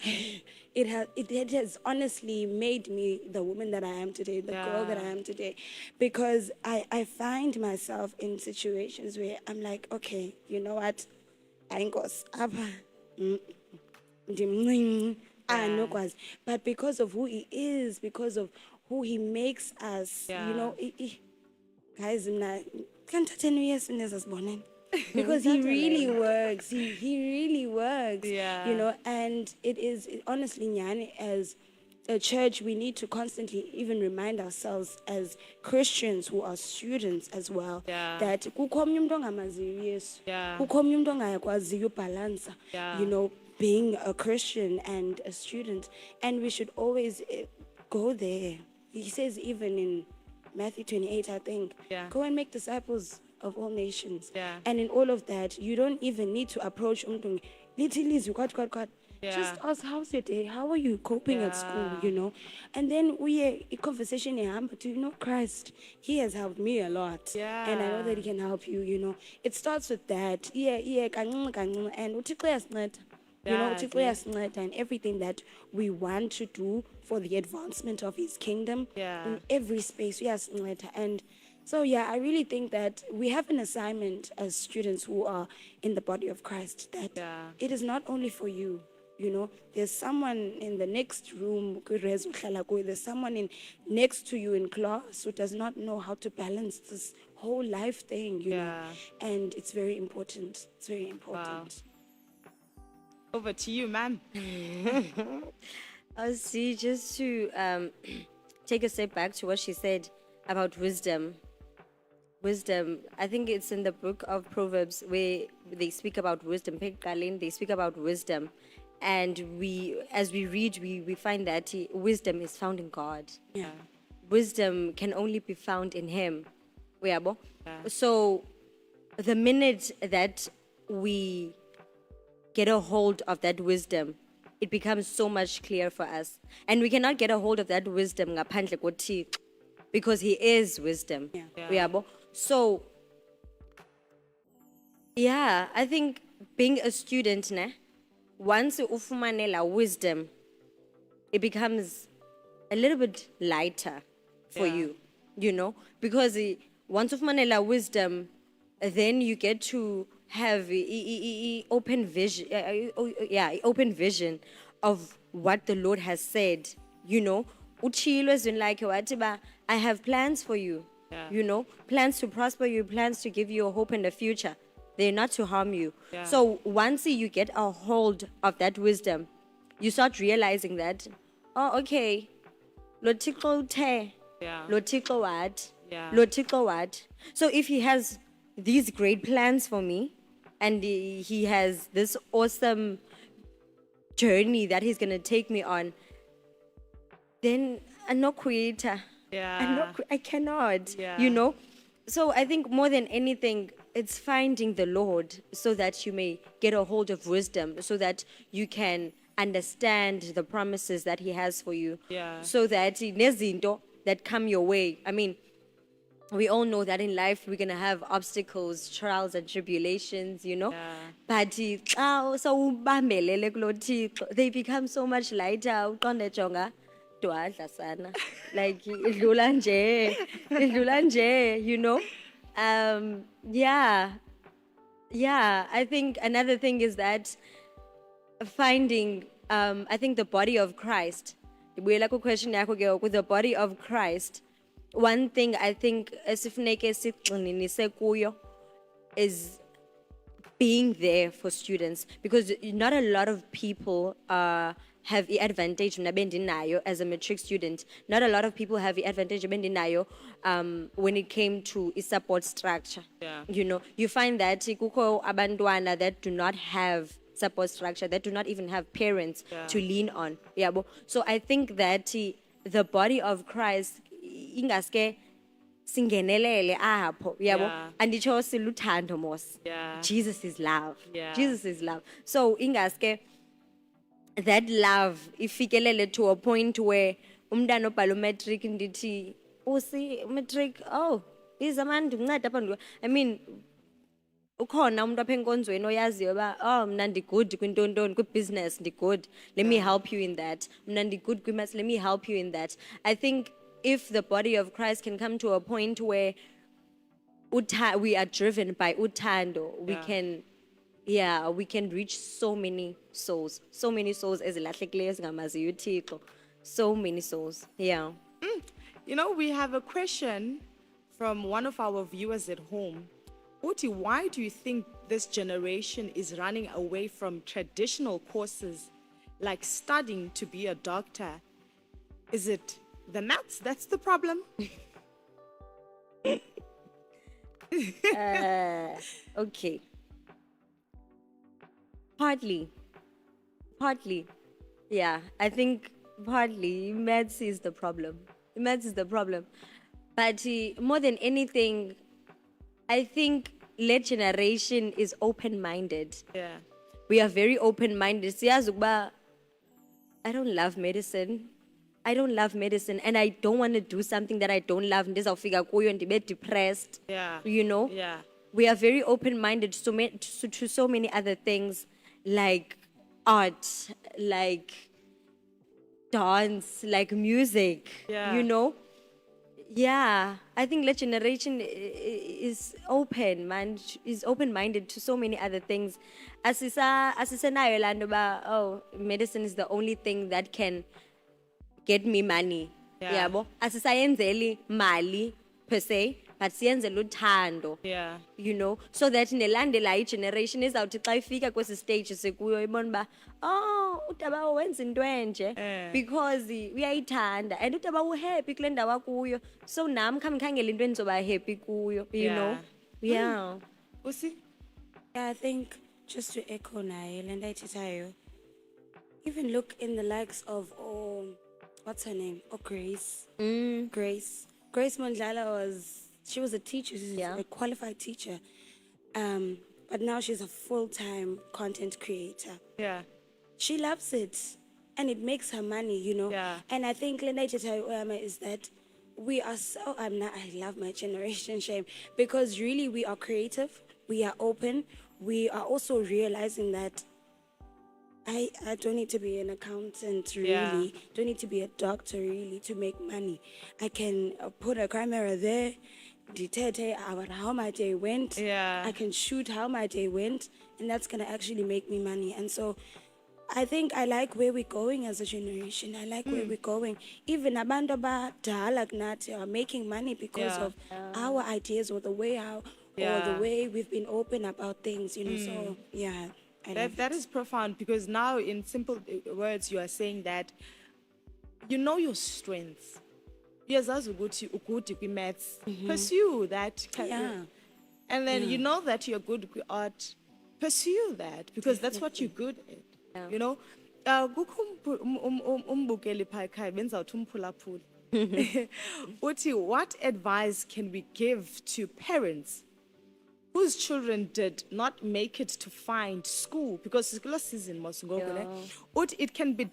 it has honestly made me the woman that I am today, the girl that I am today, because I find myself in situations where I'm like, okay, you know what, I ain't got but because of who he is, because of who he makes us, guys, can't 10 years because he really works. He really works. And it is honestly, Nyani, as a church, we need to constantly even remind ourselves as Christians who are students as well that kukho omnye umuntu ongamaziyo uYesu, kukho omnye umuntu ongayakwaziyo ubhalansa, being a Christian and a student, and we should always go there. He says even in Matthew 28, I think, go and make disciples of all nations. And in all of that, you don't even need to approach umntu literally just ask, how's your day? How are you coping at school, And then a conversation but Christ, he has helped me a lot. And I know that he can help you, It starts with that. And and everything that we want to do for the advancement of his kingdom in every space. And so, I really think that we have an assignment as students who are in the body of Christ, that it is not only for you. There's someone in the next room, there's someone next to you in class who does not know how to balance this whole life thing, And it's very important. It's very important. Wow. Over to you, ma'am. I'll see, just to take a step back to what she said about wisdom. Wisdom, I think it's in the book of Proverbs where they speak about wisdom. They speak about wisdom. And as we read, we find that wisdom is found in God. Wisdom can only be found in him. So the minute that we get a hold of that wisdom, it becomes so much clearer for us. And we cannot get a hold of that wisdom ngaphandle koThixo, because he is wisdom. So, I think being a student, once you ufumane wisdom, it becomes a little bit lighter for you, because once ufumane wisdom, then you get to have open vision, open vision of what the Lord has said. You know, utshilo ezwini lakhe wathi ba, I have plans for you. Yeah. You know, plans to prosper you, plans to give you a hope in the future. They're not to harm you. Yeah. So once you get a hold of that wisdom, you start realizing that, oh, okay, lo Thixo uthe, Yeah. lo Thixo what, Yeah. lo Thixo what. So if he has these great plans for me, and he has this awesome journey that he's gonna take me on, then I'm not creator. Yeah. I cannot. Yeah. You know? So I think more than anything, it's finding the Lord so that you may get a hold of wisdom, so that you can understand the promises that he has for you. Yeah. So that nezinto that come your way. I mean, we all know that in life we're gonna have obstacles, trials and tribulations, you know. Yeah. But xa sowubambelele kulo Thixo, they become so much lighter. Uqonde jonga, dwadla sana. Like idlula nje, you know. Yeah. I think another thing is that finding, I think the body of Christ. Ndibuyela ku-question yakho ke with the body of Christ. One thing I think esifuneke sigxininise kuyo is being there for students, because not a lot of people have the advantage nabendinayo as a matric student. Not a lot of people have the advantage nabendinayo when it came to a support structure. Yeah. You know, you find that kukho abantwana that do not have support structure, that do not even have parents to lean on. Yabo. So I think that the body of Christ ingaske singenelele apho, yabo. Yeah. Anditsho siluthando mos. Yeah. Jesus is love. Yeah. Jesus is love. So ingaske that love ifikelele to a point where umntana obhala umatric ndithi usi matric, oh izamandu ndinceda apha ndiku. I mean, ukhona umuntu apha enkonzweni oyaziyo uba oh mna ndi-good kwintontoni, kwi-business ndi-good, let me help you in that. Mna ndi-good kwi-maths, let me help you in that. I think if the body of Christ can come to a point where we are driven by uthando, we can reach so many souls ezilahlekileyo ezingamaziyo uThixo, so many souls. Yeah. You know, we have a question from one of our viewers at home. Uti, why do you think this generation is running away from traditional courses like studying to be a doctor? Is it the maths that's the problem? Okay. Partly. Yeah, I think partly maths is the problem. But more than anything, I think late generation is open-minded. Yeah. We are very open-minded. Siyazi ukuba I don't love medicine, and I don't want to do something that I don't love. Ndizawufika kuyo ndibe depressed. Yeah. You know? Yeah. We are very open-minded to so many other things, like art, like dance, like music. Yeah. You know? Yeah, I think that generation is open-minded to so many other things. Asisenayo laa nto uba, oh, medicine is the only thing that can get me money. Yeah. Yabo? Asisayenzeli mali per se, but siyenzela uthando. Yeah. You know, so that nelandela i-generation izawuthi xa ifika kwesi stage sikuyo ibona uba, oh, utaba wenza into enje because uyayithanda and utaba uhappy kule ndawo akuyo, so nam khambe ndikhangela into endizoba happy kuyo, you know. Yeah. Usi? Yeah, I think just to echo naye le nto ayithethayo, even look in the likes of what's her name? Grace. Grace Mondlala she was a teacher, she's a qualified teacher. But now she's a full-time content creator. Yeah. She loves it and it makes her money, you know. Yeah. And I think is that we are so I love my generation, shame, because really we are creative, we are open, we are also realizing that I don't need to be an accountant, really. Don't need to be a doctor, really, to make money. I can put a camera there ndithethe about how my day went. Yeah. I can shoot how my day went, and that's gonna actually make me money. And so I think I like where we're going as a generation. I like where we're going. Even abantu abadala kunathi are making money because Yeah. of our ideas or the way or the Yeah. way we've been open about things, you know. So yeah, I love That it. is profound, because now, in simple words, you are saying that you know your strengths. Uyazazi ukuthi ugood kwi-maths. Pursue that. Yeah. And then you know that you're good with art. Pursue that, because that's what you're good at. Yeah. You know, kukho umbukeli phaa ekhaya benzawuthi umphulaphuli. Uthi, what advice can we give to parents whose children did not make it to find school? Because kulo season mos ngoku ne. Uthi, it can be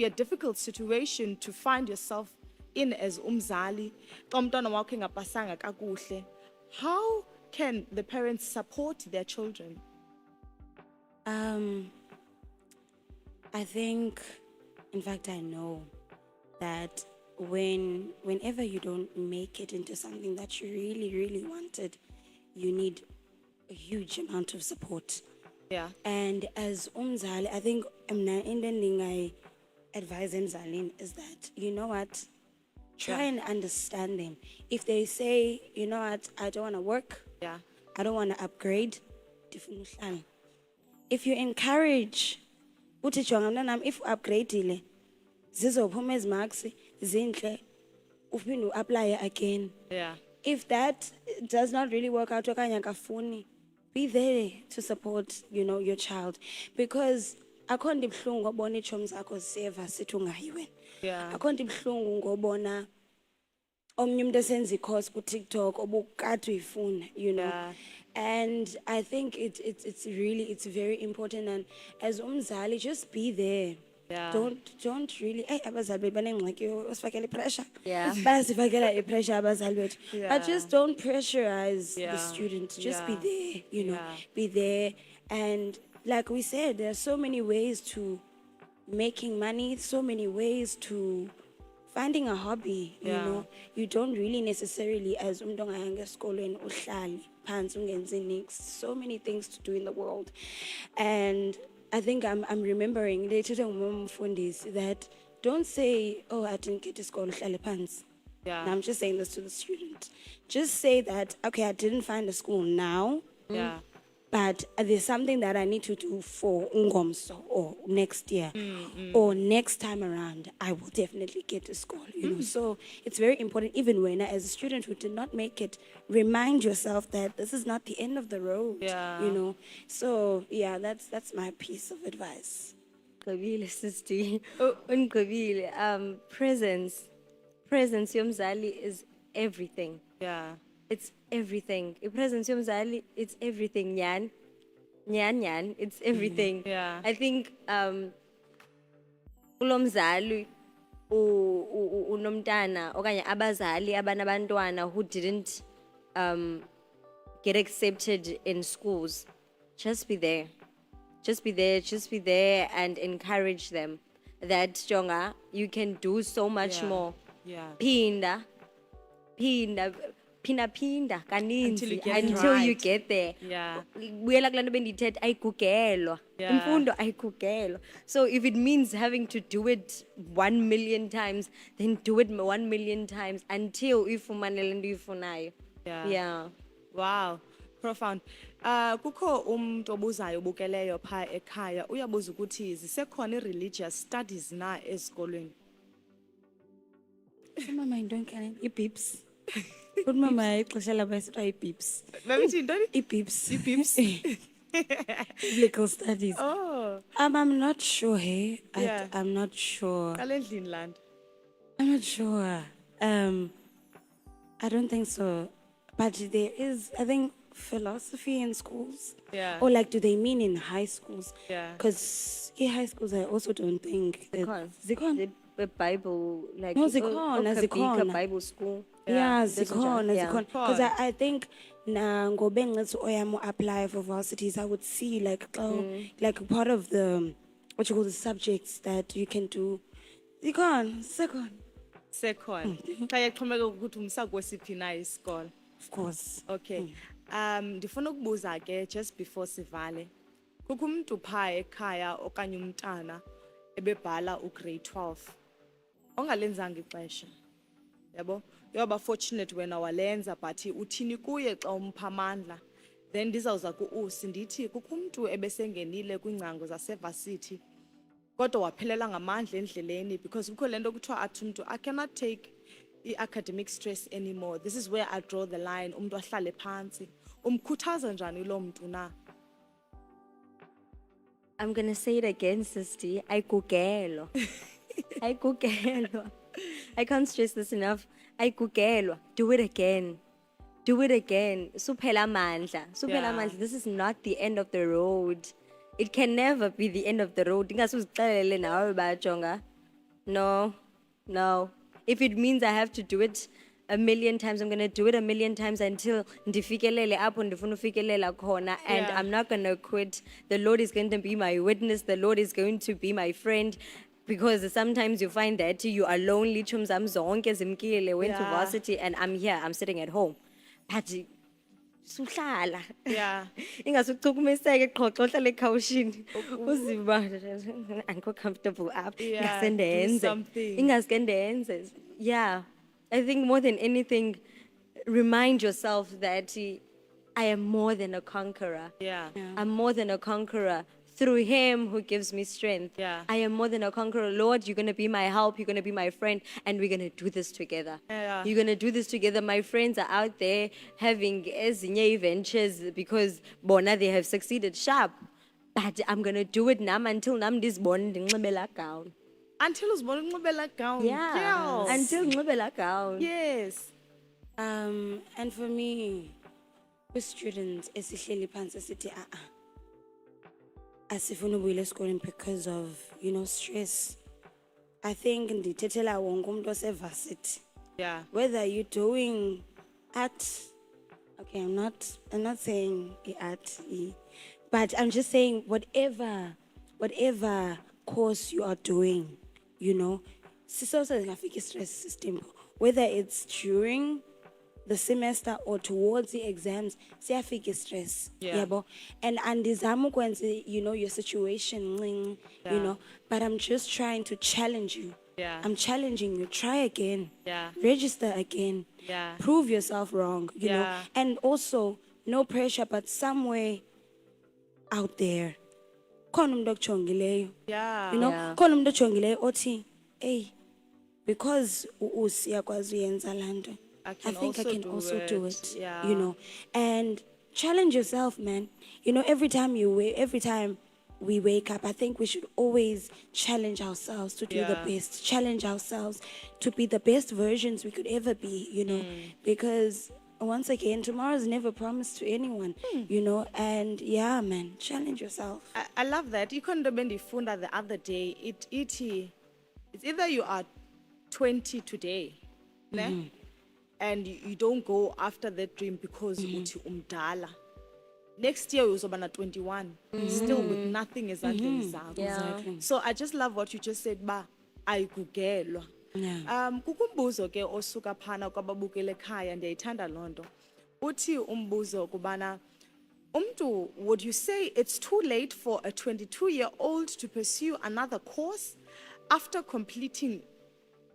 a difficult situation to find yourself in as umzali. Xa umntwana wakho engapasanga kakuhle. How can the parents support their children? I think, in fact, I know that whenever you don't make it into something that you really, really wanted, you need a huge amount of support. Yeah. And as umzali, I think in the ending I advise umzalin is that, you know what, try and understand them. If they say, you know what, I don't want to work, Yeah. I don't want to upgrade, ndifuna uhlala. If you encourage, uthi jonga mntanam, if u-upgradeile, zizophuma ezi marks zintle, uphinde u-aplaye again. Yeah. If that does not really work out, okanye akafuni, be there to support, you know, your child. Because akho nto ibuhlungu ngobona iitshomi zakho ziseva sithi ungayiweni. Yeah. Akho nto ibuhlungu ngobona omnye umuntu esenza i-course ku-TikTok obukade uyifuna, you know. Yeah. And I think it's very important. And as umzali, just be there. Yeah. Don't really abazali banengxaki osifakela pressure. Yeah. Basifakela pressure abazali bethu. Yeah. But just don't pressurize Yeah. the students. Just be Yeah. there, you know. Yeah. Be there. And like we said, there are so many ways to making money, so many ways to finding a hobby, you Yeah. know. You don't really necessarily, as umntwana ongayanga esikolweni uhlali phansi ungenzi nix. So many things to do in the world. And I think I'm remembering later that don't say, oh, I didn't get to school uhlale phansi. Yeah. And I'm just saying this to the student. Just say that, okay, I didn't find a school now, Yeah. but there's something that I need to do for Ungomso or next year or next time around. I will definitely get to school, you know. So it's very important, even when as a student who did not make it, remind yourself that this is not the end of the road, Yeah. you know. So yeah, that's my piece of advice. Gqibile sister. Ungqibile. Presence yomzali is everything. Yeah. It's everything. Presence yomzali, it's everything. Nyan, it's everything. Yeah. I think ulomzali unomntana okanye abazali abanabantwana who didn't get accepted in schools. Just be there. Just be there and encourage them that Jonga, you can do so much Yeah. more. Yeah. Pinda kaninzi Until you get it until you right. get there. Yeah. Buyela kulaa nto bendithetha ayigugelwa. Yeah. Imfundo ayigugelwa. So if it means having to do it 1 million times, then do it 1 million times until uyifumane le nto uyifunayo. Yeah. Yeah. Wow. Profound. Kukho umuntu obuzayo obukeleyo phaa ekhaya uyabuza ukuthi zisekhona i-religious studies na esikolweni. Mama yintoni i-beeps. Put mama ixesha labo esithi i-beeps. Babithi yintoni? I-beeps. I-beeps? Biblical studies. Oh. I'm not sure, hey. Yeah. I'm not sure. Kale ndlini land. I'm not sure. I don't think so. But there is, I think, philosophy in schools. Yeah. Or like, do they mean in high schools? Yeah. Because in high schools, I also don't think that Zikhona. The Bible, like No, zikhona, zikhona. Bible school. Yeah, There's a zikhona, yeah. zikhona. Because I think na ngobe ngithi oyam apply for varsities, I would see like like part of the what you call the subjects that you can do. Zikhona, second. Second. Xa yaxhomekeka ukuthi umsa kwesiphi na isikolo. Of course. Okay. Ndifuna ukubuza ke just before sivale. Kukho umuntu phaa ekhaya okanye umntana ebebhala ugrade 12. Ongalenzanga ixesha. Yabo? Yoba fortunate wena walenza but uthini kuye xa umpha amandla. Then ndizawuza ku-usi ndithi kukho umuntu ebesengenile kwiingcango zasevarsity kodwa waphelela ngamandla endleleni because kukho lento kuthiwa athi umuntu I cannot take i-academic stress anymore. This is where I draw the line. Umuntu ahlale phansi. Umkhuthaza njani lo mntu na? I'm going to say it again, sister. Ayigugelwa. Ayigugelwa. I can't stress this enough. Ayigugelwa. Do it again. Do it again. Suphela amandla. Suphela amandla. This is not the end of the road. It can never be the end of the road. Ingasuzicelele nawe bajonga. No. No. If it means I have to do it a million times, I'm going to do it a million times until ndifikelele apho ndifuna ufikelela khona, and I'm not going to quit. The Lord is going to be my witness. The Lord is going to be my friend, because sometimes you find that you are lonely. Chum zam zonke zimkile, went to varsity, and I'm here, I'm sitting at home. But suhlala. Yeah. Ingasuchukumiseke qhoqo hlala ekhawushini. Uziba angikho comfortable up. Yeah, do something. Ingaske ndenze. Yeah. I think more than anything, remind yourself that I am more than a conqueror. Yeah. I'm more than a conqueror through Him who gives me strength. Yeah. I am more than a conqueror. Lord, you're going to be my help. You're going to be my friend. And we're going to do this together. Yeah. You're going to do this together. My friends are out there having ezinye ventures because bona they have succeeded sharp. But I'm going to do it nam until nam ndizibone ndinxibela gown. Until uzibona unxibela gown. Yeah. Until ndinxibela gown. Yes. And for me, with students, esihleli phansi sithi asifuna ubuyela esikoleni because of, stress. I think ndithethela wonke umuntu osevarsity. Yeah. Whether you're doing art, okay, I'm not saying art, but I'm just saying whatever course you are doing, stress system, whether it's during the semester or towards the exams, siyafika stress. Yeah. Yabo? And andizama ukwenza, your situation, but I'm just trying to challenge you. Yeah. I'm challenging you. Try again. Yeah. Register again. Yeah. Prove yourself wrong, you know. Yeah. And also, no pressure, but somewhere out there. Khona umuntu okujongileyo. Yeah. You know, Yeah. khona umuntu okujongileyo othi, hey, because usiyakwazi uyenza lanto, I I think I can also do it. Yeah. You know, and challenge yourself, man. Every time we wake up, I think we should always challenge ourselves to do the Yeah. best, challenge ourselves to be the best versions we could ever be, because once again, tomorrow's never promised to anyone, and yeah, man, challenge yourself. I love that. You couldn't have been the other day. It's either you are 20 today, ne? And you don't go after that dream because uthi umdala. Next year uzoba 21, still with nothing ezandleni zakho. Yeah. Exactly. So I just love what you just said, ba ayigugelwa. Yeah. Kukumbuzo ke osuka phana kwababukele ekhaya ndiyayithanda lonto. Uthi umbuzo kubana would you say it's too late for a 22-year-old to pursue another course after completing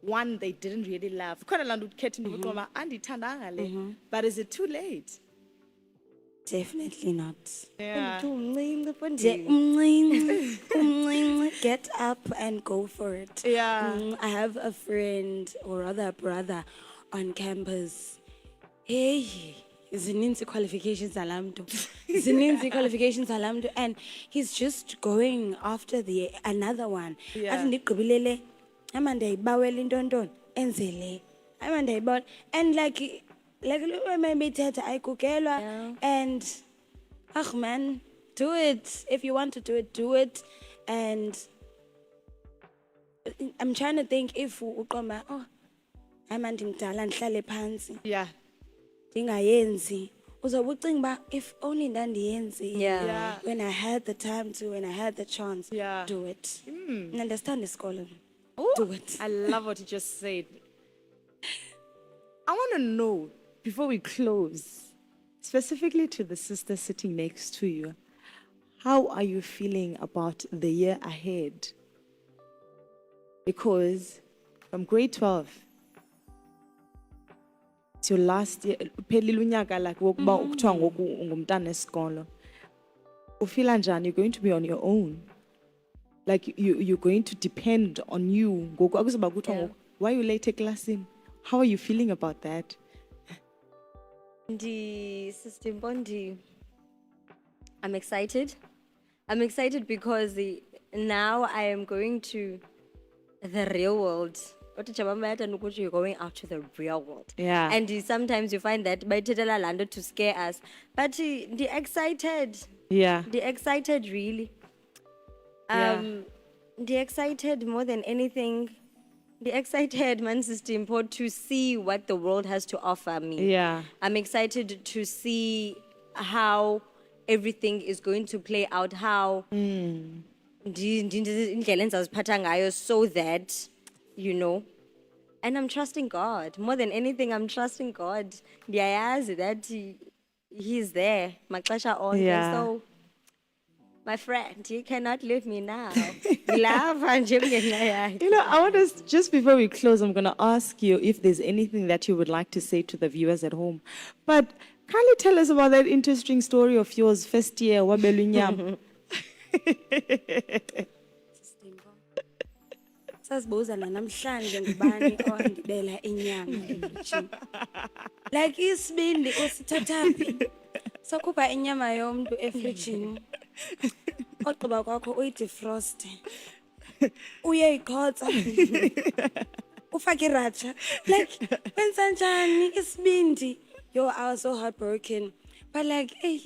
one they didn't really love? Khona laa nto ukhetha into ukuba andiyithandanga le. But is it too late? Definitely not. Yeah. Get up and go for it. Yeah. I have a friend, or rather a brother, on campus. Hey, zininzi qualifications alamdo. Zininzi qualifications alamdo, and he's just going after another one. Yeah. Athi ndigqibelele, amanda ibawela intondon enzele. Amanda ibawela, and like maybe teta ayigugelwa, and man, do it. If you want to do it, do it. And I'm trying to think if uqoma, amanda ngidala ndihlale phansi Yeah. ndingayenzi, uzobe ucinga uba if only ndandiyenzi. Yeah. When I had the time to, when I had the chance, Yeah. do it. Understand isikolo. Ooh, Do it. I love what you just said. I want to know, before we close, specifically to the sister sitting next to you, how are you feeling about the year ahead? Because from grade 12, it's your last year, uphelile unyaka like wokuba ukuthiwa ngoku ungumntana esikolo. Ufila njani, you're going to be on your own. Like you're going to depend on you. Ngoku akuzuba kuthiwa ngoku, why are you late eklasini? How are you feeling about that? Sister Mpondi, I'm excited. I'm excited because now I am going to the real world. You're going out to the real world. Yeah. And sometimes you find that by Tedela Lando to scare us. But the excited. Yeah. The excited really. Yeah. The excited more than anything. The excited man system to see what the world has to offer me. Yeah. I'm excited to see how everything is going to play out, how so that, you know, and I'm trusting God. More than anything, I'm trusting God. That He's there. Yeah. So, my friend, you cannot leave me now. Love and You know, I want us, just before we close, I'm going to ask you if there's anything that you would like to say to the viewers at home. But kindly tell us about that interesting story of yours, first year, Wabelunyam. Sasibuzana namhlanje ngubani owandibela inyama emjini. Like isibindi usithathaphi. Sokuba inyama yomntu efrijini. Ogqiba kwakho uyidefroste. Uyeyiqhotsa. Ufake iracha. Like wenza njani isibindi? Yo, I was so heartbroken. But like, hey,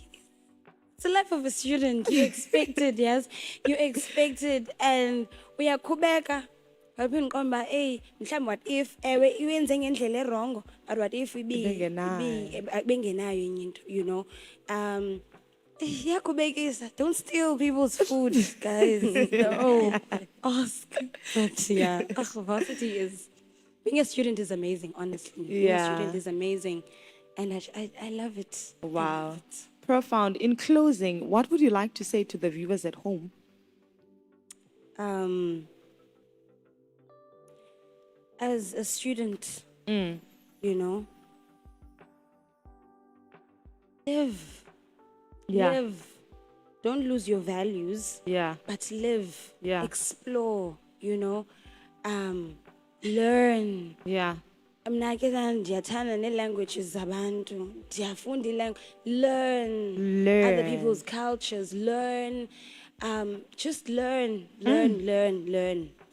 it's the life of a student. You expected, yes. You expected, and we are kubeka. But what if iwenze ngendlela wrong, but what if we be bengenayo, you know? Don't steal people's food, guys. No, ask. But yeah, varsity is, being a student is amazing, honestly. Being a student is amazing. And I love it. Wow. I love it. Profound. In closing, what would you like to say to the viewers at home? As a student, you know, live. Yeah. Live. Don't lose your values. Yeah. But live. Yeah. Explore, you know. Learn. Yeah. Ndiyathanda nee-languages zabantu. Ndiyafunda ilanguage. Learn other people's cultures. Learn. Just learn,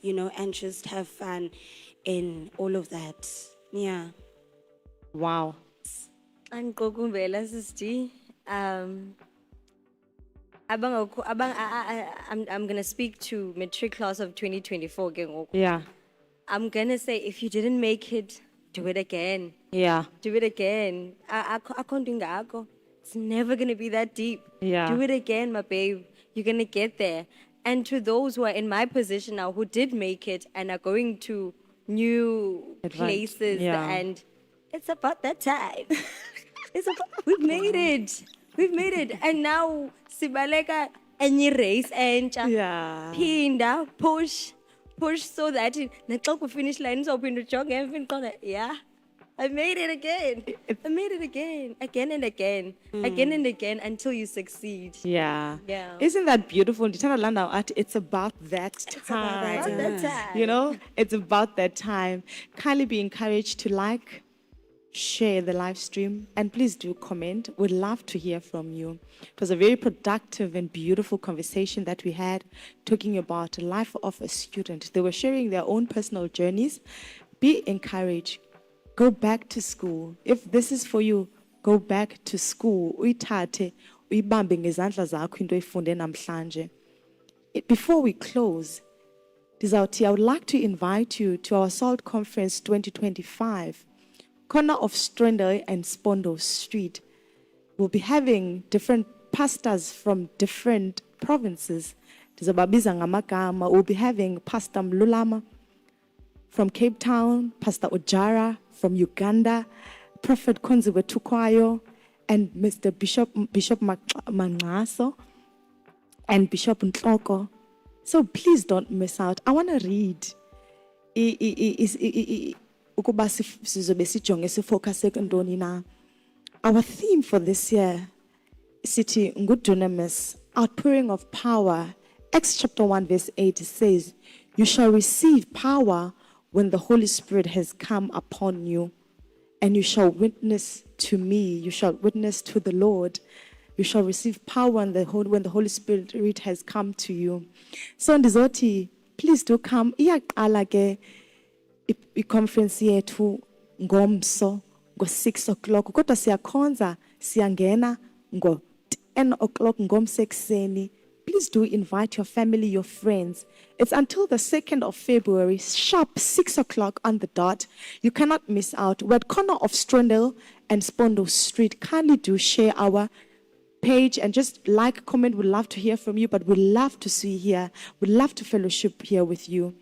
you know, and just have fun in all of that. Yeah. Wow. And Kokumbela sister, I'm gonna speak to matric class of 2024. Yeah. I'm gonna say, if you didn't make it, do it again. Yeah. Do it again. It's never gonna be that deep. Yeah. Do it again, my babe. You're gonna get there. And to those who are in my position now, who did make it and are going to new places, and it's about that time. We've made it. We've made it. And now, sibaleka any race and pinda, push so that next finish line is open to jog and yeah. I made it again. I made it again and again, again and again until you succeed. Yeah. Yeah. Isn't that beautiful? It's about that time. About that time. You know, it's about that time. Kindly be encouraged to like, share the live stream, and please do comment. We'd love to hear from you. It was a very productive and beautiful conversation that we had, talking about the life of a student. They were sharing their own personal journeys. Be encouraged. Go back to school. If this is for you, go back to school. Uyithathe, uyibambe ngezandla zakho into oyifunde namhlanje. Before we close, I would like to invite you to our SALT Conference 2025, corner of Strandel and Spondo Street. We'll be having different pastors from different provinces. We'll be having Pastor Mlulama from Cape Town, Pastor Ojara from Uganda, Prophet Konziwe Tukwayo, and Mr. Bishop Mangaso, and Bishop Ntloko. So please don't miss out. I want to read. Ukuba sizobe sijonge sifocus ntoni na. Our theme for this year, City Dunamis, outpouring of power. Acts chapter 1 verse 8 says, "You shall receive power when the Holy Spirit has come upon you, and you shall witness to me. You shall witness to the Lord. You shall receive power when the Holy Spirit has come to you." So ndizoti, please do come. Iyaqala ke i-conference yethu ngomso ngo-6 o'clock. Kodwa siyakhonza, siyangena ngo-10 o'clock ngomso ekuseni. Please do invite your family, your friends. It's until the 2nd of February, sharp 6 o'clock on the dot. You cannot miss out. We're at corner of Strondel and Spondo Street. Kindly do share our page and just like, comment. We'd love to hear from you, but we'd love to see you here. We'd love to fellowship here with you.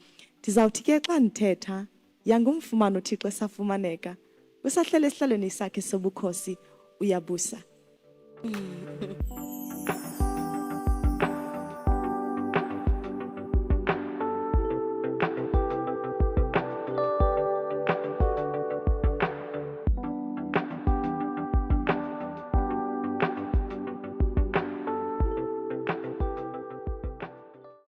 Ndizawuthi ke xa ndithetha, yangumfumana uThixo esafumaneka. Usahlele esihlalweni sakhe sobukhosi uyabusa.